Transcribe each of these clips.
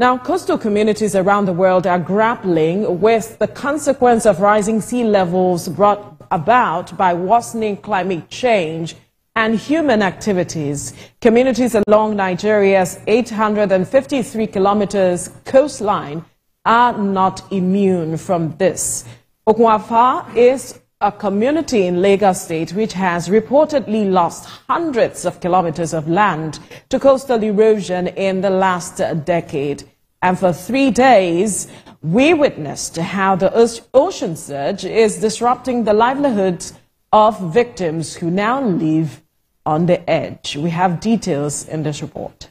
Now, coastal communities around the world are grappling with the consequence of rising sea levels brought about by worsening climate change and human activities. Communities along Nigeria's 853 kilometers coastline are not immune from this. Okunwafa is a community in Lagos State which has reportedly lost hundreds of kilometers of land to coastal erosion in the last decade. And for 3 days, we witnessed how the ocean surge is disrupting the livelihoods of victims who now live on the edge. We have details in this report.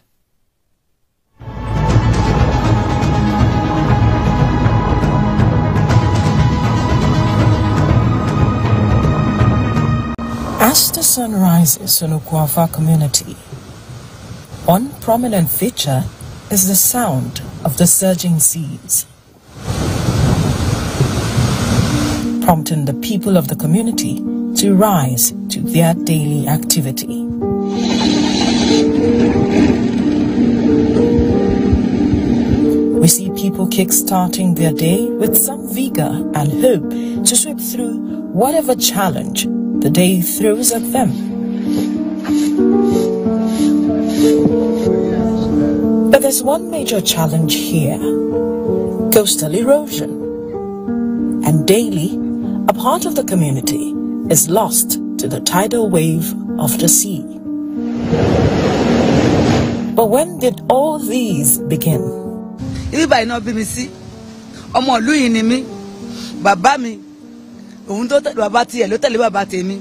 As the sun rises in Okunwafa community, one prominent feature is the sound of the surging seas, prompting the people of the community to rise to their daily activity. We see people kick-starting their day with some vigor and hope to sweep through whatever challenge the day throws at them. But there's one major challenge here: coastal erosion. And daily, a part of the community is lost to the tidal wave of the sea. But when did all these begin? Everybody know BBC. Ọmọ ìlú yìí ni mí. Bàbá mi, òun tó tẹ̀lé bàbá tiẹ̀ ló tẹ̀lé bàbá tèmi.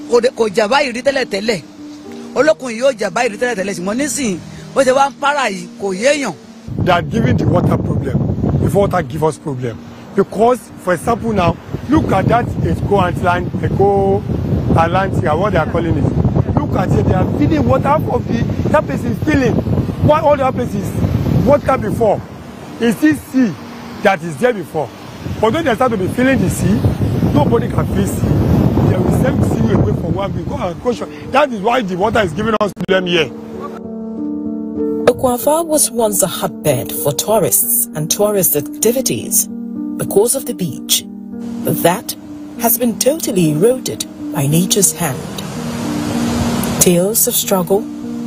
Kò jà báyìí rí tẹ́lẹ̀. Olókun yìí yóò jà báyìí rí tẹ́lẹ̀. Ṣùgbọ́n nísìnyí, bó ṣe wá ń para yìí kò yéèyàn. They are giving the water problem before water give us problem. Because, for example, now, look at that Atlantic, what they are calling it. Look at it, they are feeding water of that place is filling. What all the place is water before. It's this sea that is there before. But when they start to be filling the sea, nobody can feel sea. They will send sea away from where we go and go. That is why the water is giving us problem here. Okunwafa was once a hotbed for tourists and tourist activities because of the beach, but that has been totally eroded by nature's hand. Tales of struggle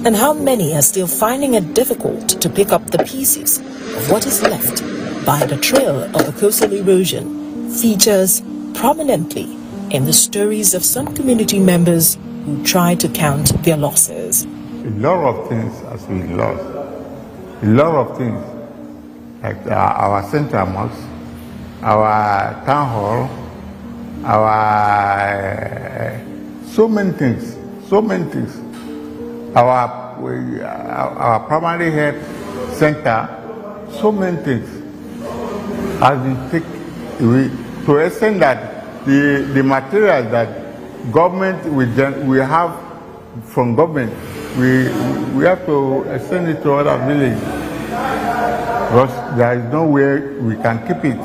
and how many are still finding it difficult to pick up the pieces of what is left by the trail of the coastal erosion features prominently in the stories of some community members who try to count their losses. A lot of things as we lost. A lot of things, like our central mosque, our town hall, our so many things. Our primary health center, so many things has been taken away to the extent that the material that government we have from government, we have to send it to other villages because there is no way we can keep it.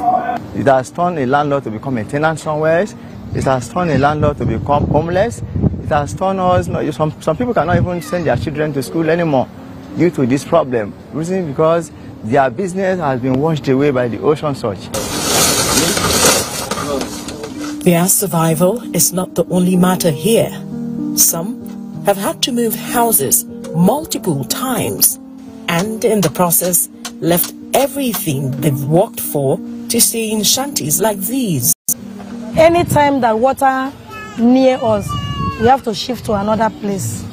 It has turned a landlord to become a tenant somewhere else. It has turned a landlord to become homeless. It has turned us, some people cannot even send their children to school anymore due to this problem. Reason because their business has been washed away by the ocean surge. Their survival is not the only matter here. Some have had to move houses multiple times and in the process left everything they've worked for to stay in shanties like these. Anytime that water near us, we have to shift to another place.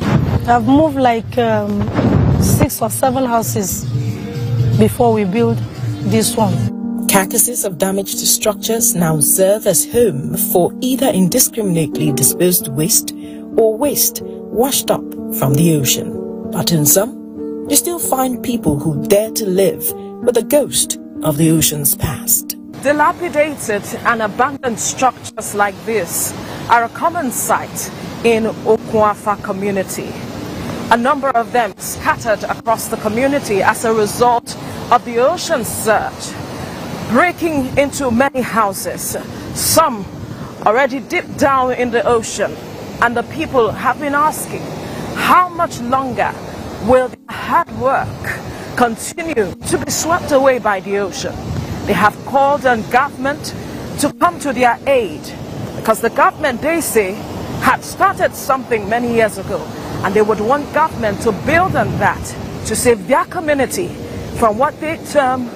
I've moved like 6 or 7 houses before we build this one. Carcasses of damaged structures now serve as home for either indiscriminately disposed waste or waste washed up from the ocean. But in some, you still find people who dare to live with the ghost of the ocean's past. Dilapidated and abandoned structures like this are a common sight in Okunwafa community. A number of them scattered across the community as a result of the ocean surge, breaking into many houses. Some already deep down in the ocean, and the people have been asking, how much longer will their hard work continue to be swept away by the ocean. They have called on government to come to their aid because the government, they say, had started something many years ago, and they would want government to build on that to save their community from what they term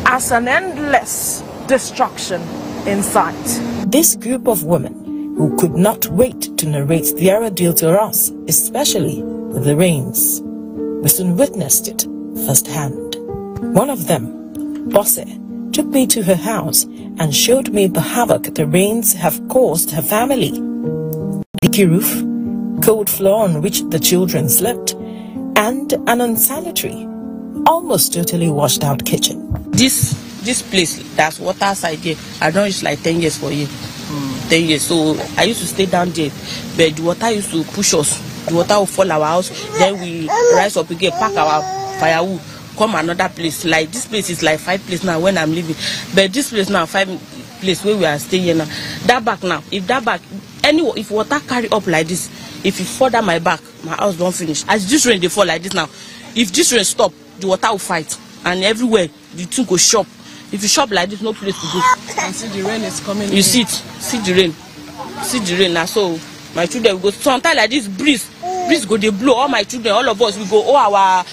as an endless destruction in sight. This group of women who could not wait to narrate their ordeal to us, especially with the rains, we soon witnessed it firsthand. One of them, Bosse, took me to her house and showed me the havoc the rains have caused her family. Leaky roof, cold floor on which the children slept, and an unsanitary, almost totally washed out kitchen. This place, there's water outside there. I don't use like 10 years for you. 10 years. So I used to stay down there, but the water used to push us. The water will fall our house, then we rise up again, pack our firewood, come another place. Like this place is like 5 places now when I'm living. But this place now, 5 places where we are staying here now. That back now, if water carry up like this, if it fall down my back, my house don't finish. As this rain they fall like this now, if this rain stop, the water will fight. And everywhere, the thing go shop. If you shop like this, no place to go. And see the rain is coming. You see it, see the rain now. So my children will go. Sometimes like this breeze go they blow. All my children, all of us, we go our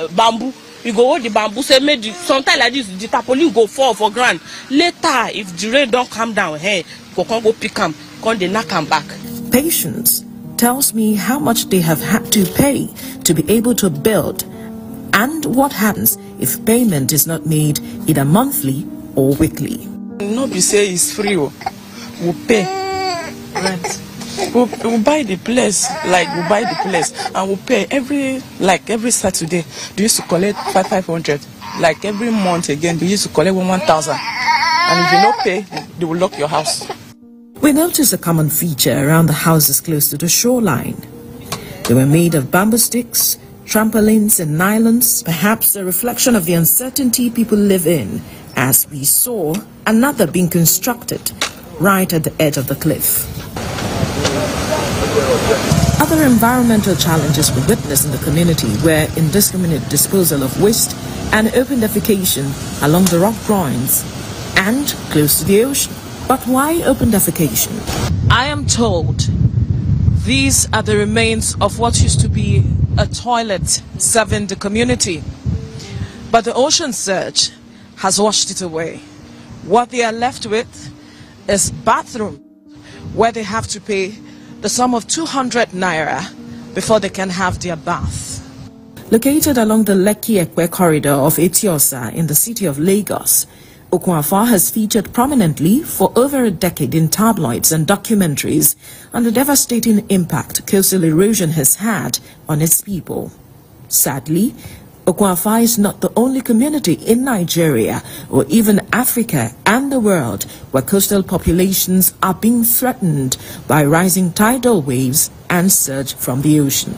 bamboo. We go hold the bamboo. Say sometimes like this, the tarpaulin go fall for ground. Later, if the rain don't come down, hey, go pick them, come they knock them back. Patience tells me how much they have had to pay to be able to build, and what happens if payment is not made either monthly or weekly. No be say it's free, we'll pay rent. We'll buy the place, and we'll pay every Saturday. They used to collect 500. Like every month again, they used to collect 1,000. And if you don't pay, they will lock your house. We noticed a common feature around the houses close to the shoreline. They were made of bamboo sticks, trampolines and nylons, perhaps a reflection of the uncertainty people live in, as we saw another being constructed right at the edge of the cliff. Other environmental challenges we witnessed in the community were indiscriminate disposal of waste and open defecation along the rock groins and close to the ocean. But why open defecation? I am told these are the remains of what used to be a toilet serving the community. But the ocean surge has washed it away. What they are left with is bathroom, where they have to pay the sum of 200 naira before they can have their bath. Located along the Lekki-Ekpe corridor of Etiosa in the city of Lagos, Okwafo has featured prominently for over a decade in tabloids and documentaries on the devastating impact coastal erosion has had on its people. Sadly, Okwafo is not the only community in Nigeria or even Africa and the world where coastal populations are being threatened by rising tidal waves and surge from the ocean.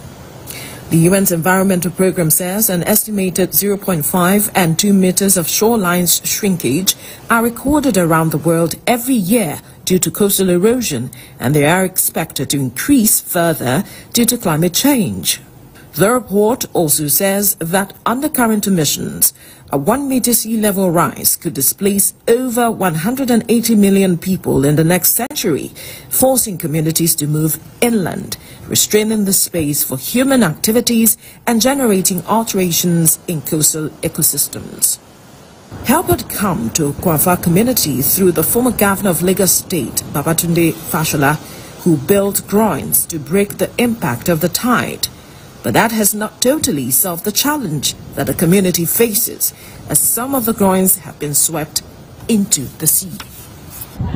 The UN's Environmental Programme says an estimated 0.5 and 2 meters of shoreline shrinkage are recorded around the world every year due to coastal erosion, and they are expected to increase further due to climate change. The report also says that under current emissions, a 1 meter sea level rise could displace over 180 million people in the next century, forcing communities to move inland, restraining the space for human activities and generating alterations in coastal ecosystems. Help had come to Okwafo community through the former governor of Lagos State, Babatunde Fashola, who built groins to break the impact of the tide. But that has not totally solved the challenge that the community faces, as some of the groins have been swept into the sea.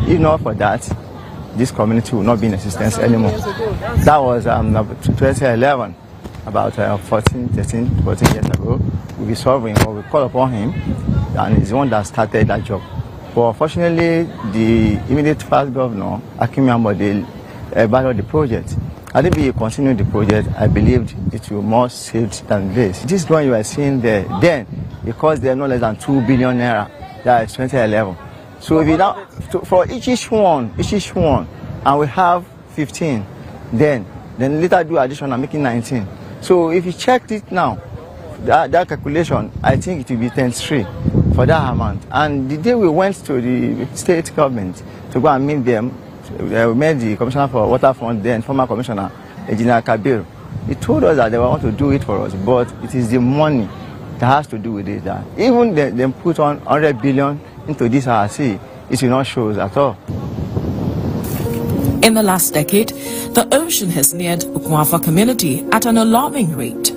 If not for that, this community will not be in existence anymore. That was 2011, about 14 years ago. We'll be solving, or we call upon him, and he's the one that started that job. But unfortunately, the immediate past governor, Akim Ambode, abandoned the project. Had it be continued the project, I believed it will more saved than this. This one you are seeing there, then it cost them no less than 2 billion naira. That is 2011. So if you now, for each one, and we have 15, then later do addition and making 19. So if you check it now, that calculation, I think it will be 10-3 for that amount. And the day we went to the state government to go and meet them, we met the Commissioner for Waterfront then, former Commissioner, Engineer Kabir. He told us that they want to do it for us, but it is the money that has to do with it. That even they put on 100 billion into this RC, it will not show us at all. In the last decade, the ocean has neared Ukwafa community at an alarming rate.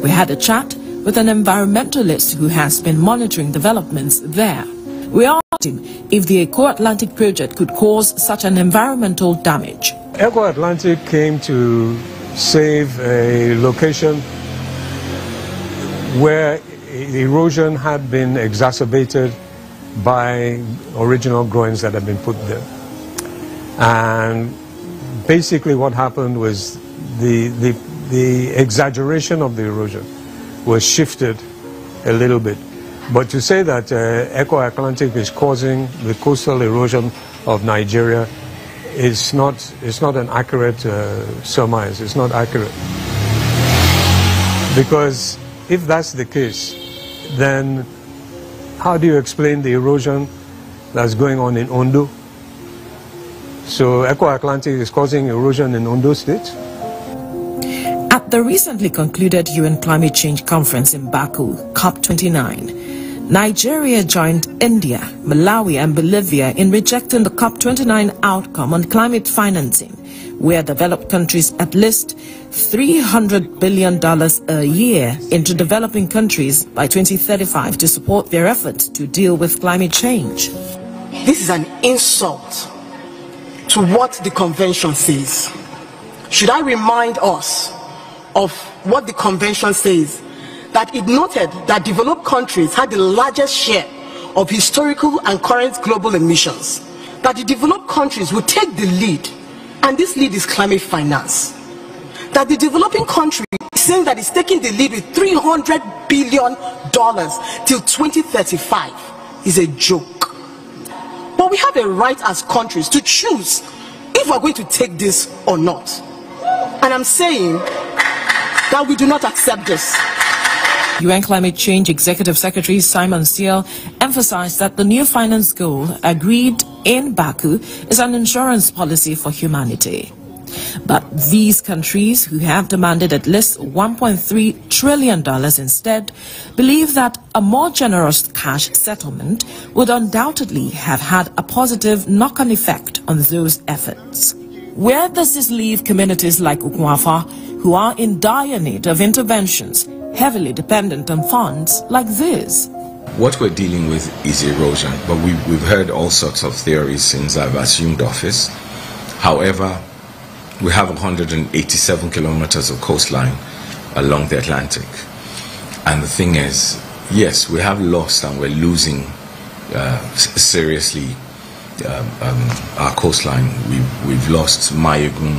We had a chat with an environmentalist who has been monitoring developments there. We asked him if the Eco-Atlantic project could cause such an environmental damage. Eco-Atlantic came to save a location where erosion had been exacerbated by original groins that had been put there. And basically what happened was the exaggeration of the erosion was shifted a little bit. But to say that Eco-Atlantic is causing the coastal erosion of Nigeria is not an accurate surmise. It's not accurate. Because if that's the case, then how do you explain the erosion that's going on in Ondo? So Eco-Atlantic is causing erosion in Ondo State? At the recently concluded UN Climate Change Conference in Baku, COP29, Nigeria joined India, Malawi and Bolivia in rejecting the COP29 outcome on climate financing, where developed countries at least $300 billion a year into developing countries by 2035 to support their efforts to deal with climate change. This is an insult to what the convention says. Should I remind us of what the convention says? That it noted that developed countries had the largest share of historical and current global emissions. That the developed countries would take the lead, and this lead is climate finance. That the developing country is saying that it's taking the lead with $300 billion till 2035 is a joke. But we have a right as countries to choose if we're going to take this or not. And I'm saying that we do not accept this. UN Climate Change Executive Secretary Simon Seal emphasized that the new finance goal agreed in Baku is an insurance policy for humanity. But these countries, who have demanded at least $1.3 trillion instead, believe that a more generous cash settlement would undoubtedly have had a positive knock-on effect on those efforts. Where does this leave communities like Ukwafa, who are in dire need of interventions, heavily dependent on funds like this? What we're dealing with is erosion, but we've heard all sorts of theories since I've assumed office. However, we have 187 kilometers of coastline along the Atlantic. And the thing is, yes, we have lost and we're losing seriously our coastline. We've lost Mayegun,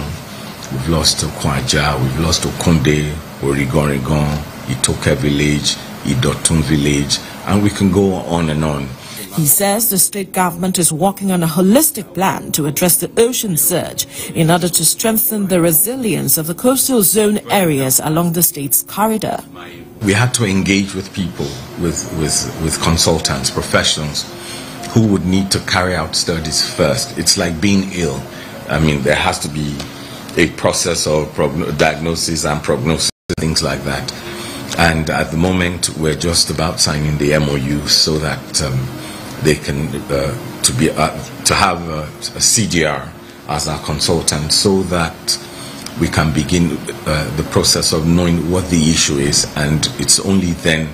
we've lost Okwaja, we've lost Okunde, Origorigon, Itoke village, Idotun village, and we can go on and on. He says the state government is working on a holistic plan to address the ocean surge in order to strengthen the resilience of the coastal zone areas along the state's corridor. We had to engage with people, with consultants, professionals, who would need to carry out studies first. It's like being ill. I mean, there has to be a process of diagnosis and prognosis, things like that. And at the moment, we're just about signing the MOU so that they can to have a CDR as our consultant, so that we can begin the process of knowing what the issue is, and it's only then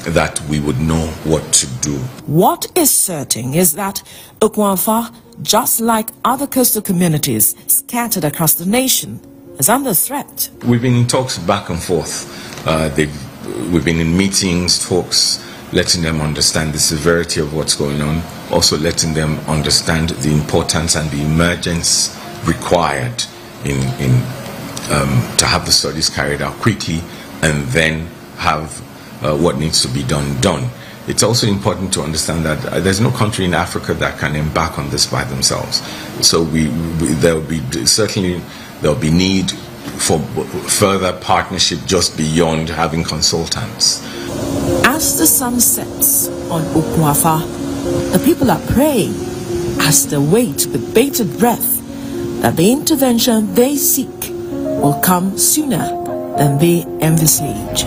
that we would know what to do. What is certain is that Ukwafa, just like other coastal communities scattered across the nation, is under threat. We've been in talks back and forth. We've been in meetings, talks, letting them understand the severity of what's going on, also letting them understand the importance and the emergence required to have the studies carried out quickly, and then have what needs to be done. It's also important to understand that there's no country in Africa that can embark on this by themselves. So there'll be need for further partnership just beyond having consultants. As the sun sets on Okwafa, the people are praying as they wait with bated breath that the intervention they seek will come sooner than they envisage.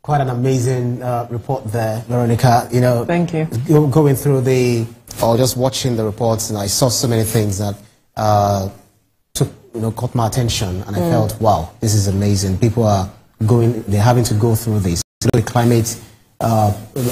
Quite an amazing report there, Veronica. You know, thank you. Going through or just watching the reports, and I saw so many things that caught my attention, and I felt, wow, this is amazing. People are they're having to go through this. The climate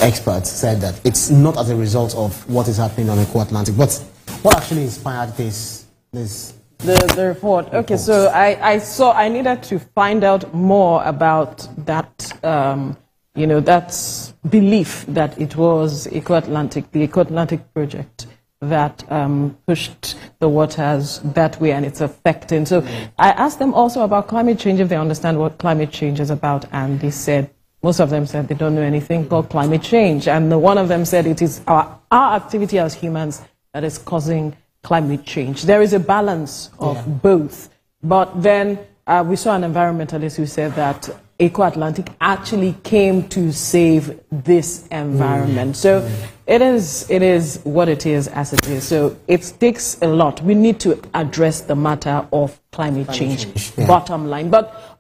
experts said that it's not as a result of what is happening on the Atlantic, but what actually inspired this? The report. Okay, so I needed to find out more about that, that belief that it was the Eco-Atlantic project that pushed the waters that way, and it's affecting. So I asked them also about climate change, if they understand what climate change is about, and they said, most of them said they don't know anything about climate change, and one of them said it is our activity as humans that is causing climate change. There is a balance of both. But then we saw an environmentalist who said that Eco-Atlantic actually came to save this environment. So it is what it is as it is. So it takes a lot. We need to address the matter of climate change. Bottom line. But